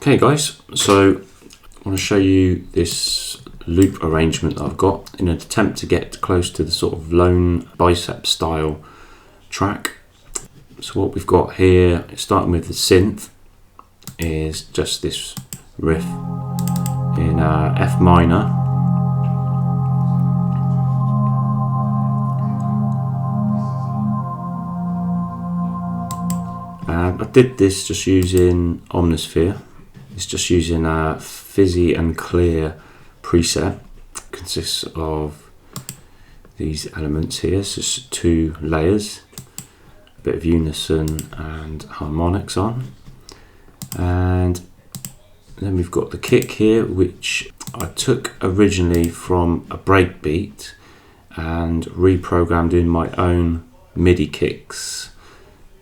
Okay guys, so I want to show you this loop arrangement that I've got in an attempt to get close to the sort of lone Bicep style track. So what we've got here, starting with the synth, is just this riff in F minor. And I did this just using Omnisphere. It's just using a fizzy and clear preset. It consists of these elements here, so it's 2 layers, a bit of unison and harmonics on. And then we've got the kick here, which I took originally from a breakbeat and reprogrammed in my own MIDI kicks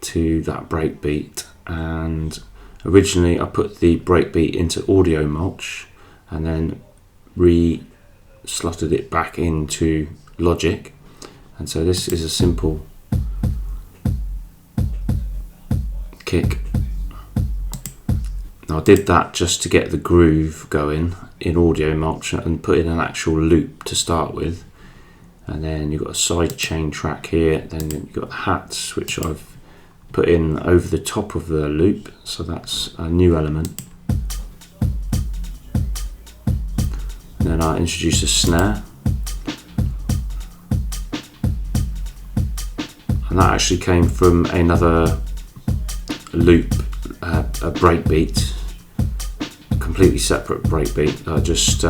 to that breakbeat. And originally I put the breakbeat into audio mulch and then slotted it back into Logic, and so this is a simple kick. Now I did that just to get the groove going in audio mulch and put in an actual loop to start with, and then you've got a side chain track here, then you've got the hats which I've put in over the top of the loop, so that's a new element. And then I introduce a snare, and that actually came from another loop, a breakbeat, a completely separate breakbeat that I just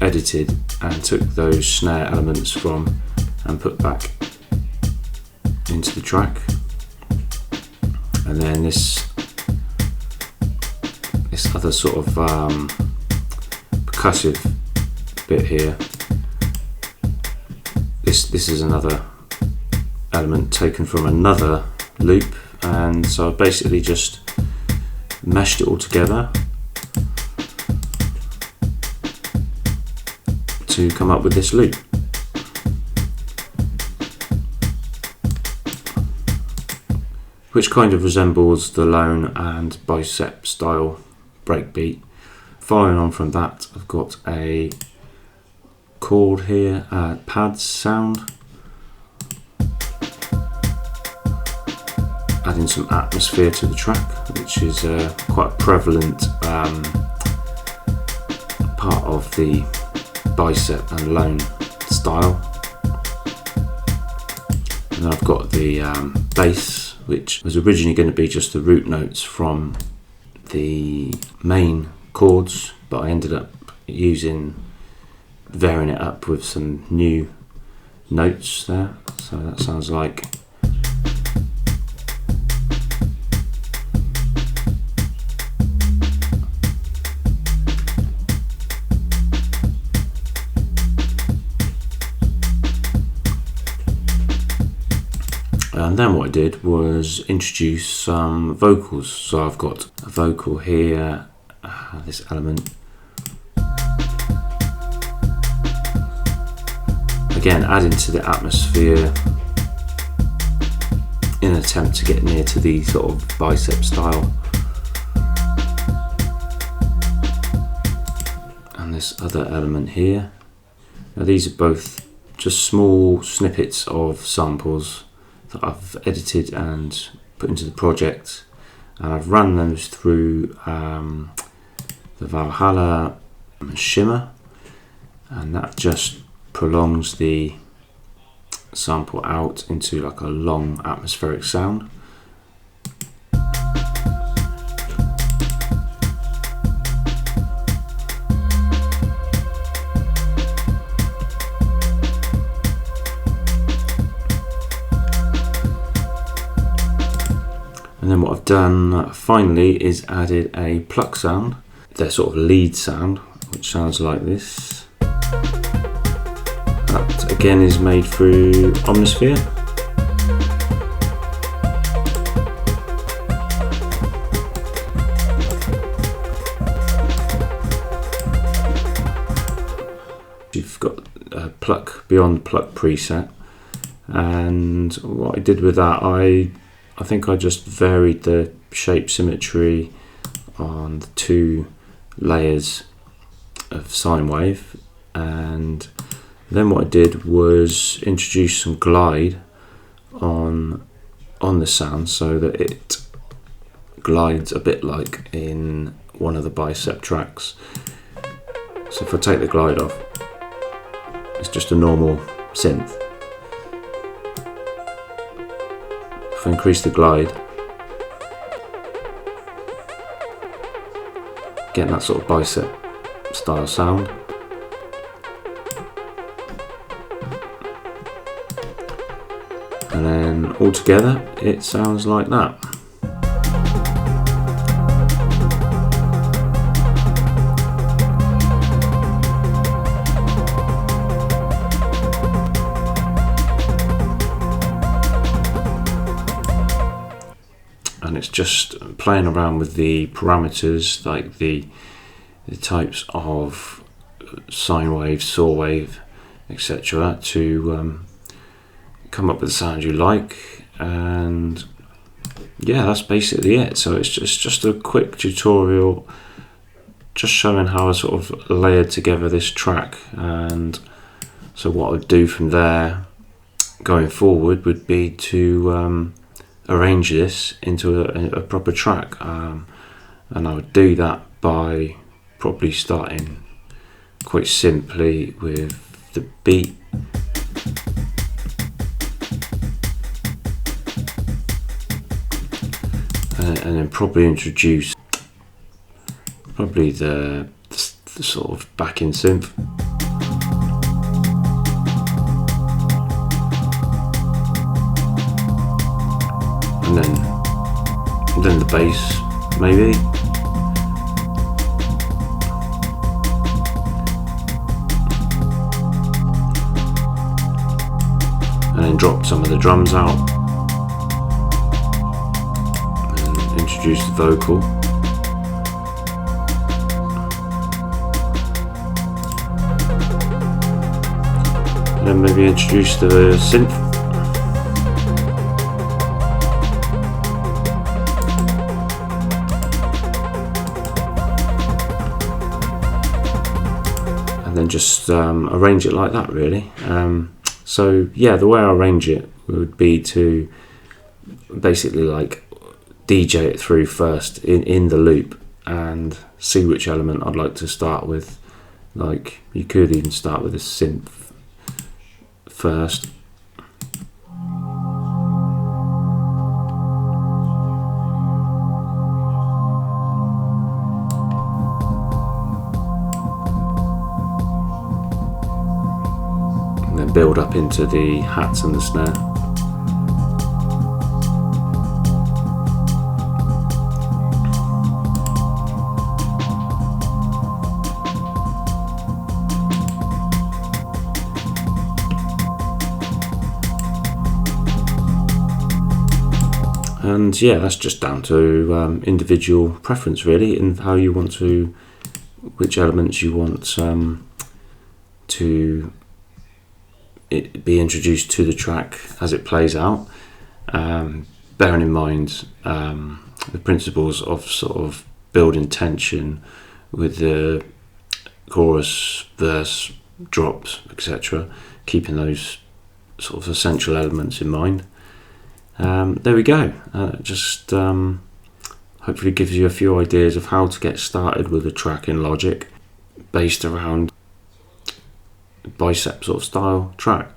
edited and took those snare elements from and put back into the track. And then this other sort of percussive bit here, this is another element taken from another loop, and so I basically just meshed it all together to come up with this loop, which kind of resembles the lone and Bicep style breakbeat. Following on from that, I've got a chord here, pads sound, adding some atmosphere to the track, which is quite a prevalent part of the Bicep and lone style. And then I've got the bass, which was originally going to be just the root notes from the main chords, but I ended up varying it up with some new notes there, so that sounds like And then what I did was introduce some vocals. So I've got a vocal here, this element. Again, adding to the atmosphere in an attempt to get near to the sort of Bicep style. And this other element here. Now these are both just small snippets of samples that I've edited and put into the project, and I've run those through the Valhalla shimmer, and that just prolongs the sample out into like a long atmospheric sound. And then what I've done finally is added a pluck sound, their sort of lead sound, which sounds like this. That again is made through Omnisphere. You've got a pluck beyond pluck preset, and what I did with that, I think I just varied the shape symmetry on the 2 layers of sine wave, and then what I did was introduce some glide on the sound so that it glides a bit like in one of the Bicep tracks. So if I take the glide off, it's just a normal synth. If I increase the glide, getting that sort of Bicep style sound. And then all together it sounds like that. And it's just playing around with the parameters, like the types of sine wave, saw wave, etc., to come up with the sound you like. And yeah, that's basically it. So it's just a quick tutorial, just showing how I sort of layered together this track. And so what I'd do from there going forward would be to arrange this into a proper track, and I would do that by probably starting quite simply with the beat, and then probably introduce the sort of backing synth. And then the bass, maybe. And then drop some of the drums out. And introduce the vocal. And then maybe introduce the synth. Then just arrange it like that, really. So yeah, the way I arrange it would be to basically like DJ it through first in the loop and see which element I'd like to start with. Like, you could even start with a synth first. Build up into the hats and the snare. And yeah, that's just down to individual preference, really, and how you want to, which elements you want to it be introduced to the track as it plays out, bearing in mind the principles of sort of building tension with the chorus, verse, drops, etc., keeping those sort of essential elements in mind. There we go. Just hopefully gives you a few ideas of how to get started with a track in Logic based around Bicep sort of style track.